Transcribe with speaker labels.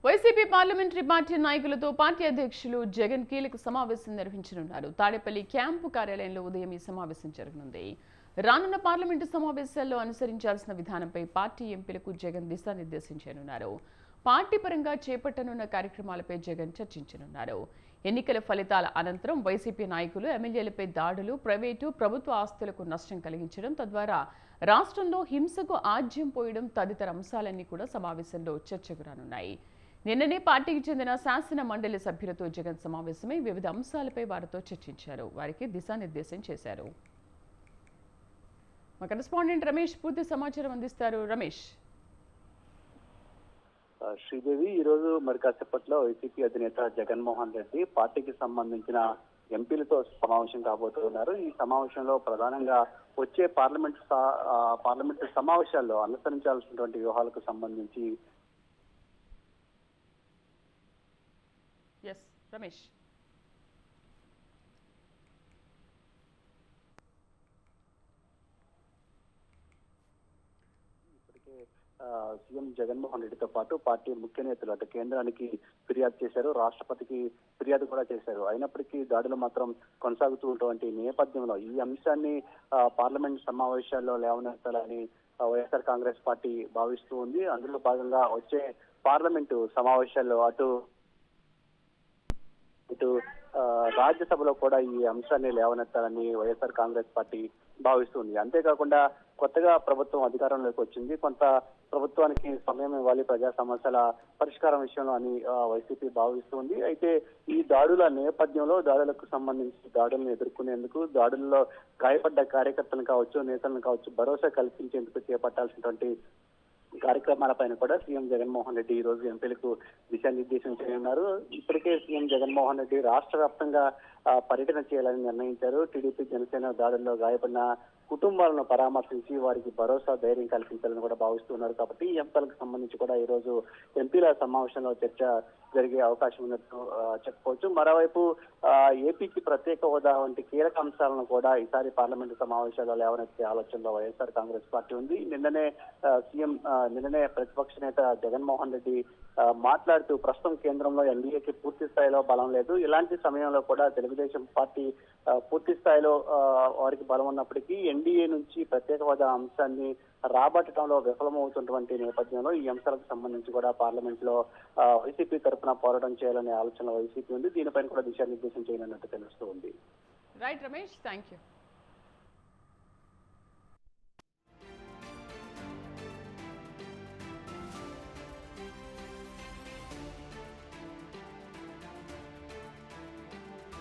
Speaker 1: YCP parliamentary party నాయకులతో party అధ్యక్షులు జగన్ కీలక సమావేశం నిర్వహించనున్నారు. తాడేపల్లి క్యాంపు కార్యాలయంలో ఉదయం ఈ సమావేశం జరగనుంది. రానున్న పార్లమెంటు సమావేశాల్లో అనుసరించాల్సిన విధానంపై పార్టీ ఎంపీలకు జగన్ దిశానిర్దేశం చేయనున్నారు. పార్టీ పరంగా చేపట్టనున్న కార్యక్రమాలపై జగన్ చర్చించనున్నారు. ఎన్నికల ఫలితాల అనంతరం వైసీపీ నాయకులు ఎమ్మెల్యేలపై దాడులు, ప్రైవేటు ప్రభుత్వ ఆస్తులకు నష్టం కలిగించడం, తద్వారా రాష్ట్రంలో హింసకు ఆజ్యం పోయడం తదితర అంశాలన్నీ కూడా సమావేశంలో చర్చకు రానున్నాయి. నిన్ననే పార్టీకి చెందిన శాసన మండలి సభ్యులతో జగన్ సమావేశమై వివిధ అంశాలపై వారితో చర్చించారు. వారికి దిశానిర్దేశం చేశారు. మా కరెస్పాండెంట్ రమేష్ పూర్తి సమాచారం అందిస్తారు. రమేష్.
Speaker 2: శ్రీదేవి, ఈ రోజు మరి కాసేపట్లో వైసీపీ అధినేత జగన్మోహన్ రెడ్డి పార్టీకి సంబంధించిన ఎంపీలతో సమావేశం కాబోతున్నారు. ఈ సమావేశంలో ప్రధానంగా వచ్చే పార్లమెంటు సమావేశాల్లో అనుసరించాల్సినటువంటి వ్యూహాలకు సంబంధించి
Speaker 1: రమేష్
Speaker 2: సీఎం జగన్మోహన్ రెడ్డితో పాటు పార్టీ ముఖ్య నేతలు అటు కేంద్రానికి ఫిర్యాదు చేశారు, రాష్ట్రపతికి ఫిర్యాదు కూడా చేశారు. అయినప్పటికీ దాడులు మాత్రం కొనసాగుతున్నటువంటి నేపథ్యంలో ఈ అంశాన్ని పార్లమెంట్ సమావేశాల్లో లేవనెత్తాలని వైఎస్ఆర్ కాంగ్రెస్ పార్టీ భావిస్తూ ఉంది. అందులో భాగంగా వచ్చే పార్లమెంటు సమావేశాల్లో అటు రాజ్యసభలో కూడా ఈ అంశాన్ని లేవనెత్తాలని వైఎస్ఆర్ కాంగ్రెస్ పార్టీ భావిస్తుంది. అంతేకాకుండా కొత్తగా ప్రభుత్వం అధికారంలోకి వచ్చింది, కొంత ప్రభుత్వానికి సమయం ఇవ్వాలి ప్రజా సమస్యల పరిష్కారం విషయంలో అని వైసీపీ భావిస్తుంది. అయితే ఈ దాడుల నేపథ్యంలో దాడులకు సంబంధించి దాడులను ఎదుర్కొనేందుకు, దాడుల్లో గాయపడ్డ కార్యకర్తలను కావచ్చు, నేతలను కావచ్చు భరోసా కల్పించేందుకు చేపట్టాల్సినటువంటి కార్యక్రమాలపైన కూడా సీఎం జగన్మోహన్ రెడ్డి ఈ రోజు ఎంపీలకు దిశానిర్దేశం చేయనున్నారు. ఇప్పటికే సీఎం జగన్మోహన్ రెడ్డి రాష్ట్ర వ్యాప్తంగా పర్యటన చేయాలని నిర్ణయించారు. టీడీపీ జనసేన దాడుల్లో గాయపడిన కుటుంబాలను పరామర్శించి వారికి భరోసా, ధైర్యం కల్పించాలని కూడా భావిస్తున్నారు. కాబట్టి ఈ అంశాలకు సంబంధించి కూడా ఈ రోజు ఎంపీల సమావేశంలో చర్చ జరిగే అవకాశం ఉన్నట్టు చెప్పుకోవచ్చు. మరోవైపు ఏపీకి ప్రత్యేక హోదా వంటి కీలక అంశాలను కూడా ఈసారి పార్లమెంటు సమావేశాల్లో లేవనెత్తే ఆలోచనలో వైఎస్ఆర్ కాంగ్రెస్ పార్టీ ఉంది. నిన్ననే ప్రతిపక్ష నేత జగన్మోహన్ రెడ్డి మాట్లాడుతూ ప్రస్తుతం కేంద్రంలో ఎన్డీఏకి పూర్తి స్థాయిలో బలం లేదు, ఇలాంటి సమయంలో కూడా తెలుగుదేశం పార్టీ పూర్తి స్థాయిలో వారికి బలం ఉన్నప్పటికీ ఎన్డీఏ నుంచి ప్రత్యేక హోదా అంశాన్ని రాబట్టడంలో విఫలమవుతున్నటువంటి నేపథ్యంలో ఈ అంశాలకు సంబంధించి కూడా పార్లమెంట్ లో వైసీపీ తరఫున పోరాటం చేయాలనే ఆలోచన వైసీపీ ఉంది. దీనిపైన కూడా దిశానిర్దేశం చేయనున్నట్టు తెలుస్తూ ఉంది.
Speaker 1: Right Ramesh, thank you.